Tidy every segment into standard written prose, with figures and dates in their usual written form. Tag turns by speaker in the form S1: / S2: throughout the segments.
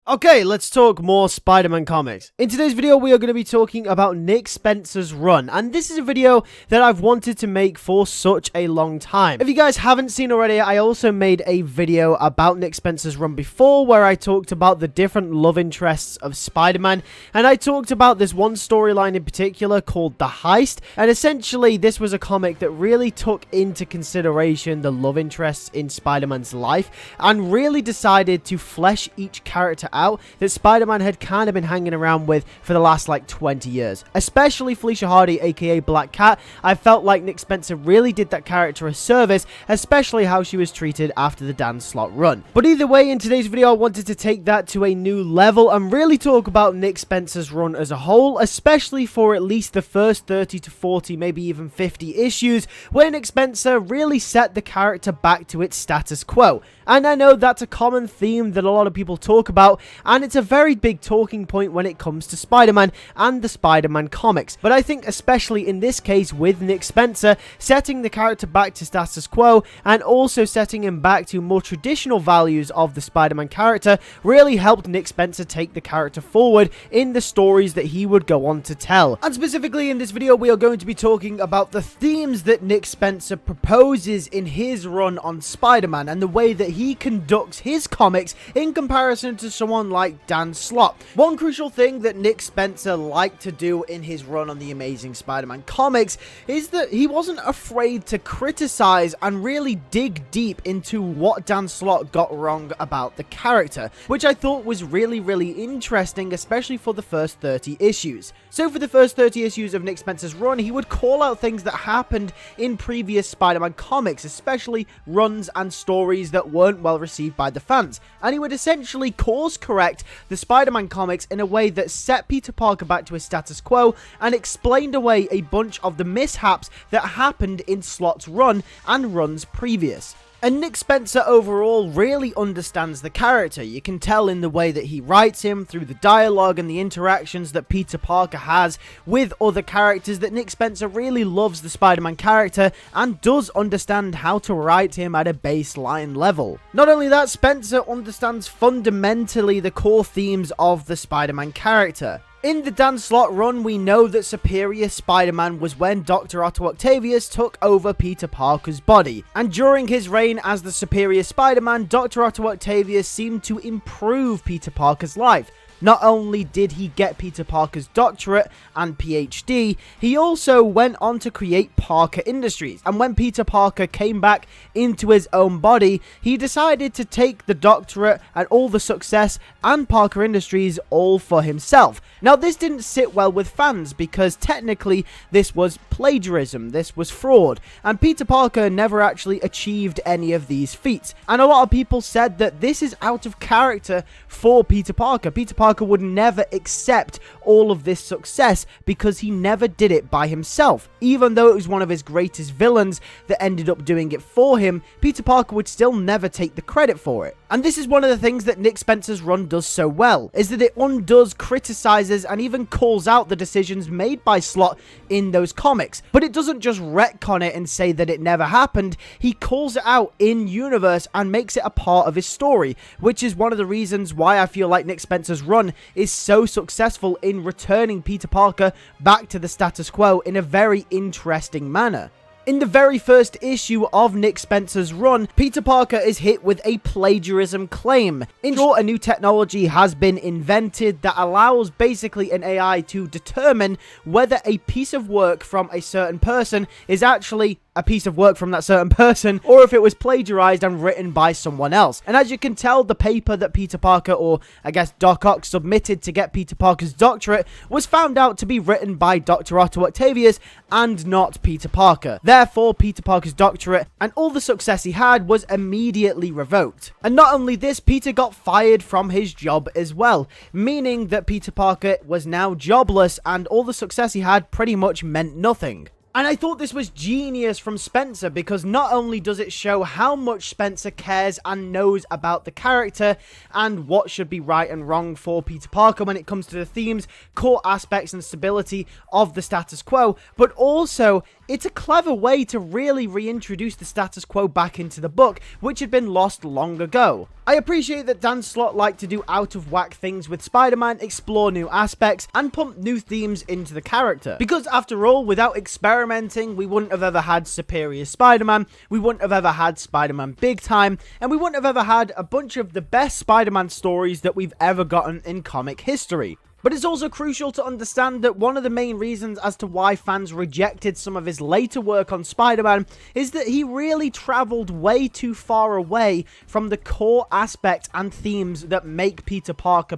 S1: Okay, let's talk more Spider-Man comics. In today's video, we are going to be talking about Nick Spencer's run, and this is a video that I've wanted to make for such a long time. If you guys haven't seen already, I also made a video about Nick Spencer's run before, where I talked about the different love interests of Spider-Man, and I talked about this one storyline in particular called The Heist, and essentially this was a comic that really took into consideration the love interests in Spider-Man's life, and really decided to flesh each character out that Spider-Man had kind of been hanging around with for the last like 20 years. Especially Felicia Hardy, aka Black Cat. I felt like Nick Spencer really did that character a service, especially how she was treated after the Dan Slott run. But either way, in today's video, I wanted to take that to a new level and really talk about Nick Spencer's run as a whole, especially for at least the first 30 to 40, maybe even 50 issues, where Nick Spencer really set the character back to its status quo. And I know that's a common theme that a lot of people talk about, and it's a very big talking point when it comes to Spider-Man and the Spider-Man comics. But I think especially in this case with Nick Spencer, setting the character back to status quo and also setting him back to more traditional values of the Spider-Man character really helped Nick Spencer take the character forward in the stories that he would go on to tell. And specifically in this video, we are going to be talking about the themes that Nick Spencer proposes in his run on Spider-Man and the way that he conducts his comics in comparison to someone like Dan Slott. One crucial thing that Nick Spencer liked to do in his run on the Amazing Spider-Man comics is that he wasn't afraid to criticize and really dig deep into what Dan Slott got wrong about the character, which I thought was really interesting, especially for the first 30 issues. So for the first 30 issues of Nick Spencer's run, he would call out things that happened in previous Spider-Man comics, especially runs and stories that weren't well received by the fans, and he would essentially course correct the Spider-Man comics in a way that set Peter Parker back to his status quo and explained away a bunch of the mishaps that happened in Slott's run and runs previous. And Nick Spencer overall really understands the character. You can tell in the way that he writes him, through the dialogue and the interactions that Peter Parker has with other characters, that Nick Spencer really loves the Spider-Man character and does understand how to write him at a baseline level. Not only that, Spencer understands fundamentally the core themes of the Spider-Man character. In the Dan Slott run, we know that Superior Spider-Man was when Dr. Otto Octavius took over Peter Parker's body, and during his reign as the Superior Spider-Man, Dr. Otto Octavius seemed to improve Peter Parker's life. Not only did he get Peter Parker's doctorate and PhD, he also went on to create Parker Industries. And when Peter Parker came back into his own body, he decided to take the doctorate and all the success and Parker Industries all for himself. Now, this didn't sit well with fans because technically this was plagiarism, this was fraud, and Peter Parker never actually achieved any of these feats. And a lot of people said that this is out of character for Peter Parker. Peter Parker would never accept all of this success because he never did it by himself. Even though it was one of his greatest villains that ended up doing it for him, Peter Parker would still never take the credit for it. And this is one of the things that Nick Spencer's run does so well, is that it undoes, criticizes, and even calls out the decisions made by Slott in those comics. But it doesn't just retcon it and say that it never happened, he calls it out in universe and makes it a part of his story, which is one of the reasons why I feel like Nick Spencer's run is so successful in returning Peter Parker back to the status quo in a very interesting manner. In the very first issue of Nick Spencer's run, Peter Parker is hit with a plagiarism claim. In short, a new technology has been invented that allows basically an AI to determine whether a piece of work from a certain person is actually a piece of work from that certain person, or if it was plagiarized and written by someone else. And as you can tell, the paper that Peter Parker, or I guess Doc Ock, submitted to get Peter Parker's doctorate was found out to be written by Dr. Otto Octavius and not Peter Parker. Therefore, Peter Parker's doctorate and all the success he had was immediately revoked. And not only this, Peter got fired from his job as well, meaning that Peter Parker was now jobless and all the success he had pretty much meant nothing. And I thought this was genius from Spencer, because not only does it show how much Spencer cares and knows about the character and what should be right and wrong for Peter Parker when it comes to the themes, core aspects and stability of the status quo, but also it's a clever way to really reintroduce the status quo back into the book, which had been lost long ago. I appreciate that Dan Slott liked to do out-of-whack things with Spider-Man, explore new aspects, and pump new themes into the character. Because after all, without experimenting, we wouldn't have ever had Superior Spider-Man, we wouldn't have ever had Spider-Man Big Time, and we wouldn't have ever had a bunch of the best Spider-Man stories that we've ever gotten in comic history. But it's also crucial to understand that one of the main reasons as to why fans rejected some of his later work on Spider-Man is that he really travelled way too far away from the core aspect and themes that make Peter Parker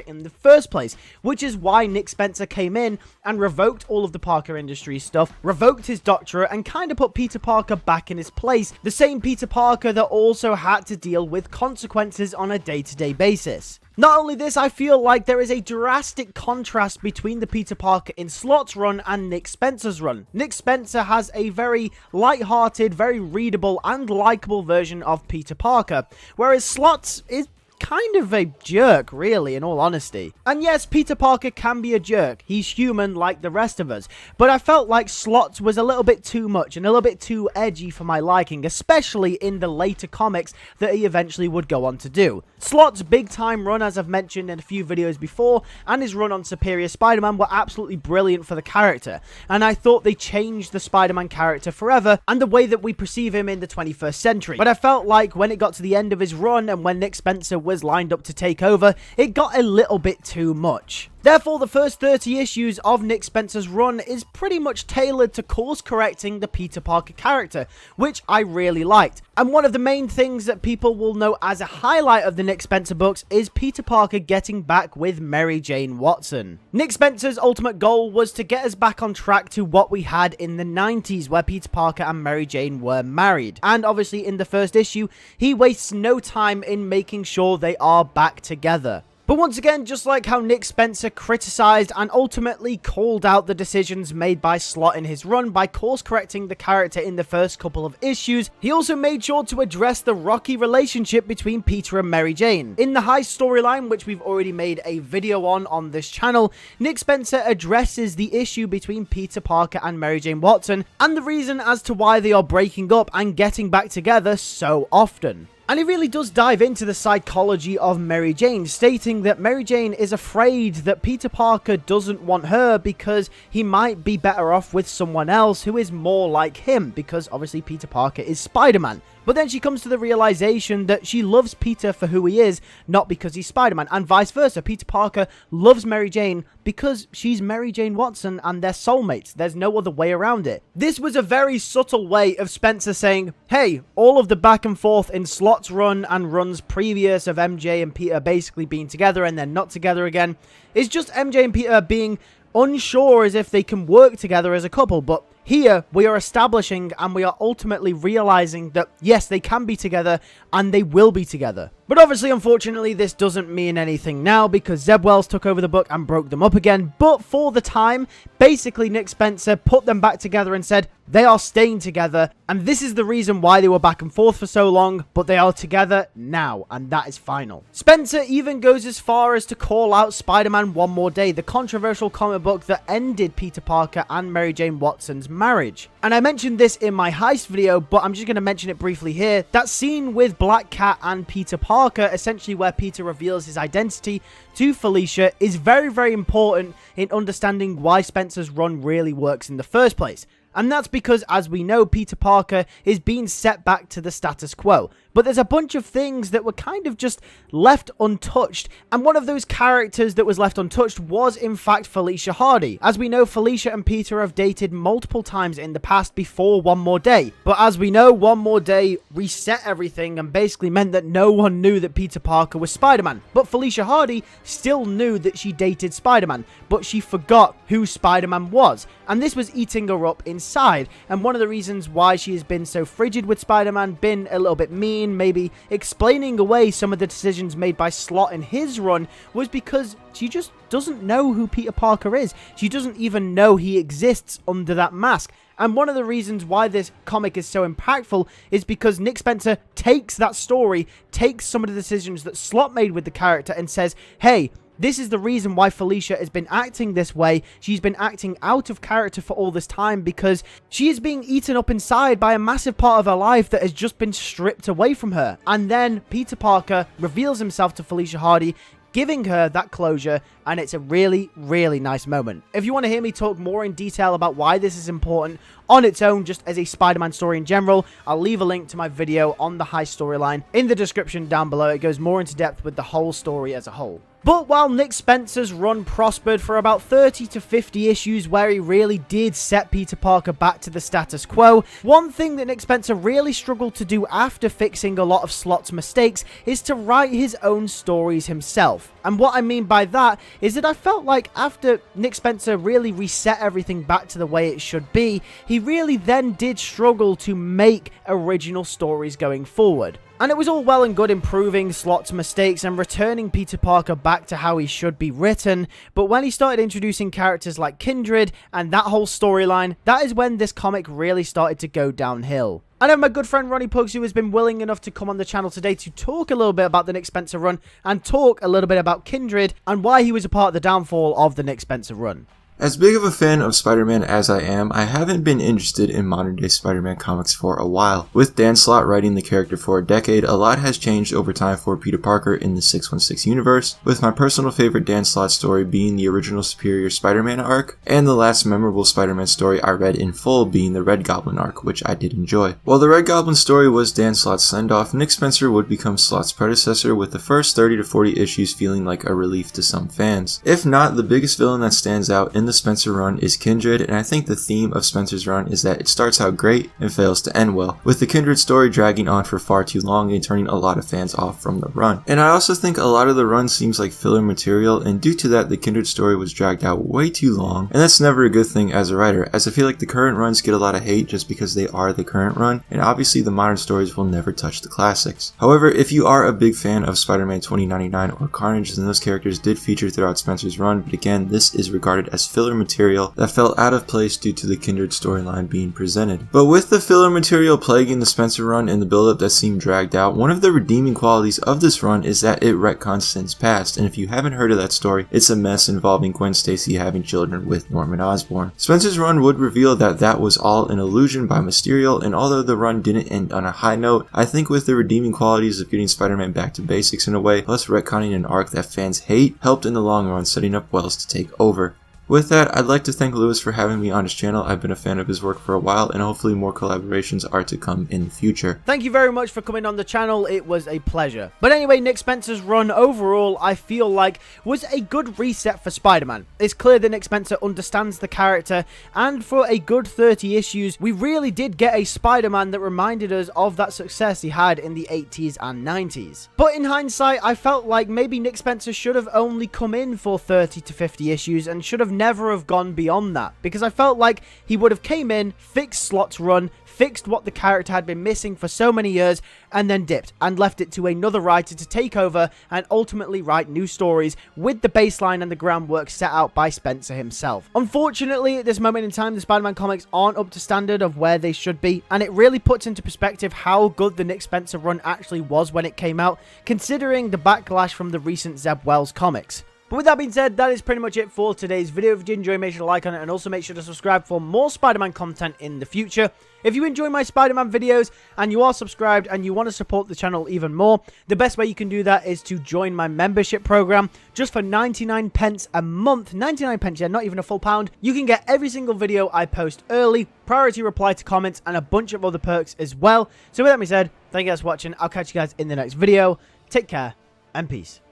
S1: in the first place, which is why Nick Spencer came in and revoked all of the Parker Industries stuff, revoked his doctorate, and kind of put Peter Parker back in his place, the same Peter Parker that also had to deal with consequences on a day-to-day basis. Not only this, I feel like there is a drastic contrast between the Peter Parker in Slott's run and Nick Spencer's run. Nick Spencer has a very light-hearted, very readable and likable version of Peter Parker, whereas Slott is kind of a jerk, really, in all honesty. And yes, Peter Parker can be a jerk. He's human like the rest of us. But I felt like Slott was a little bit too much and a little bit too edgy for my liking, especially in the later comics that he eventually would go on to do. Slott's big time run, as I've mentioned in a few videos before, and his run on Superior Spider-Man were absolutely brilliant for the character. And I thought they changed the Spider-Man character forever and the way that we perceive him in the 21st century. But I felt like when it got to the end of his run and when Nick Spencer was lined up to take over, it got a little bit too much. Therefore, the first 30 issues of Nick Spencer's run is pretty much tailored to course-correcting the Peter Parker character, which I really liked. And one of the main things that people will know as a highlight of the Nick Spencer books is Peter Parker getting back with Mary Jane Watson. Nick Spencer's ultimate goal was to get us back on track to what we had in the 90s, where Peter Parker and Mary Jane were married. And obviously in the first issue, he wastes no time in making sure they are back together. But once again, just like how Nick Spencer criticized and ultimately called out the decisions made by Slott in his run by course-correcting the character in the first couple of issues, he also made sure to address the rocky relationship between Peter and Mary Jane. In the High storyline, which we've already made a video on this channel, Nick Spencer addresses the issue between Peter Parker and Mary Jane Watson and the reason as to why they are breaking up and getting back together so often. And he really does dive into the psychology of Mary Jane, stating that Mary Jane is afraid that Peter Parker doesn't want her because he might be better off with someone else who is more like him, because obviously Peter Parker is Spider-Man. But then she comes to the realization that she loves Peter for who he is, not because he's Spider-Man, and vice versa. Peter Parker loves Mary Jane because she's Mary Jane Watson and they're soulmates. There's no other way around it. This was a very subtle way of Spencer saying, hey, all of the back and forth in Slott's run and runs previous of MJ and Peter basically being together and then not together again is just MJ and Peter being unsure as if they can work together as a couple, but here, we are establishing and we are ultimately realizing that, yes, they can be together and they will be together. But obviously, unfortunately, this doesn't mean anything now because Zeb Wells took over the book and broke them up again. But for the time, basically, Nick Spencer put them back together and said they are staying together. And this is the reason why they were back and forth for so long, but they are together now, and that is final. Spencer even goes as far as to call out Spider-Man One More Day, the controversial comic book that ended Peter Parker and Mary Jane Watson's marriage. And I mentioned this in my heist video, but I'm just going to mention it briefly here. That scene with Black Cat and Peter Parker, essentially where Peter reveals his identity to Felicia, is very, very important in understanding why Spencer's run really works in the first place. And that's because, as we know, Peter Parker is being set back to the status quo. But there's a bunch of things that were kind of just left untouched. And one of those characters that was left untouched was, in fact, Felicia Hardy. As we know, Felicia and Peter have dated multiple times in the past before One More Day. But as we know, One More Day reset everything and basically meant that no one knew that Peter Parker was Spider-Man. But Felicia Hardy still knew that she dated Spider-Man, but she forgot who Spider-Man was. And this was eating her up inside. And one of the reasons why she has been so frigid with Spider-Man, been a little bit mean, maybe explaining away some of the decisions made by Slott in his run, was because she just doesn't know who Peter Parker is. She doesn't even know he exists under that mask. And one of the reasons why this comic is so impactful is because Nick Spencer takes that story, takes some of the decisions that Slott made with the character and says, hey, This is the reason why Felicia has been acting this way. She's been acting out of character for all this time because she is being eaten up inside by a massive part of her life that has just been stripped away from her. And then Peter Parker reveals himself to Felicia Hardy, giving her that closure, and it's a really, really nice moment. If you want to hear me talk more in detail about why this is important on its own, just as a Spider-Man story in general, I'll leave a link to my video on the High storyline in the description down below. It goes more into depth with the whole story as a whole. But while Nick Spencer's run prospered for about 30 to 50 issues where he really did set Peter Parker back to the status quo, one thing that Nick Spencer really struggled to do after fixing a lot of Slott's mistakes is to write his own stories himself. And what I mean by that is that I felt like after Nick Spencer really reset everything back to the way it should be, he really then did struggle to make original stories going forward. And it was all well and good improving Slott's mistakes and returning Peter Parker back to how he should be written, but when he started introducing characters like Kindred and that whole storyline, that is when this comic really started to go downhill. I have my good friend Ronnie Pugs, who has been willing enough to come on the channel today to talk a little bit about the Nick Spencer run and talk a little bit about Kindred and why he was a part of the downfall of the Nick Spencer run.
S2: As big of a fan of Spider-Man as I am, I haven't been interested in modern-day Spider-Man comics for a while. With Dan Slott writing the character for a decade, a lot has changed over time for Peter Parker in the 616 universe, with my personal favorite Dan Slott story being the original Superior Spider-Man arc, and the last memorable Spider-Man story I read in full being the Red Goblin arc, which I did enjoy. While the Red Goblin story was Dan Slott's send-off, Nick Spencer would become Slott's predecessor, with the first 30 to 40 issues feeling like a relief to some fans. If not, the biggest villain that stands out in the Spencer run is Kindred, and I think the theme of Spencer's run is that it starts out great and fails to end well, with the Kindred story dragging on for far too long and turning a lot of fans off from the run. And I also think a lot of the run seems like filler material, and due to that the Kindred story was dragged out way too long, and that's never a good thing as a writer, as I feel like the current runs get a lot of hate just because they are the current run, and obviously the modern stories will never touch the classics. However, if you are a big fan of Spider-Man 2099 or Carnage, then those characters did feature throughout Spencer's run, but again, this is regarded as filler material that felt out of place due to the Kindred storyline being presented. But with the filler material plaguing the Spencer run and the build-up that seemed dragged out, one of the redeeming qualities of this run is that it retcons Sin's past, and if you haven't heard of that story, it's a mess involving Gwen Stacy having children with Norman Osborn. Spencer's run would reveal that that was all an illusion by Mysterio, and although the run didn't end on a high note, I think with the redeeming qualities of getting Spider-Man back to basics in a way, plus retconning an arc that fans hate, helped in the long run setting up Wells to take over. With that, I'd like to thank Lewis for having me on his channel. I've been a fan of his work for a while, and hopefully more collaborations are to come in the future.
S1: Thank you very much for coming on the channel. It was a pleasure. But anyway, Nick Spencer's run overall, I feel like, was a good reset for Spider-Man. It's clear that Nick Spencer understands the character, and for a good 30 issues, we really did get a Spider-Man that reminded us of that success he had in the 80s and 90s. But in hindsight, I felt like maybe Nick Spencer should have only come in for 30 to 50 issues and should have never have gone beyond that, because I felt like he would have came in, fixed Slott's run, fixed what the character had been missing for so many years, and then dipped and left it to another writer to take over and ultimately write new stories with the baseline and the groundwork set out by Spencer himself. Unfortunately, at this moment in time, the Spider-Man comics aren't up to standard of where they should be, and it really puts into perspective how good the Nick Spencer run actually was when it came out, considering the backlash from the recent Zeb Wells comics. But with that being said, that is pretty much it for today's video. If you did enjoy, make sure to like on it, and also make sure to subscribe for more Spider-Man content in the future. If you enjoy my Spider-Man videos and you are subscribed and you want to support the channel even more, the best way you can do that is to join my membership program. Just for 99 pence a month, 99 pence, yeah, not even a full pound, you can get every single video I post early, priority reply to comments, and a bunch of other perks as well. So with that being said, thank you guys for watching. I'll catch you guys in the next video. Take care and peace.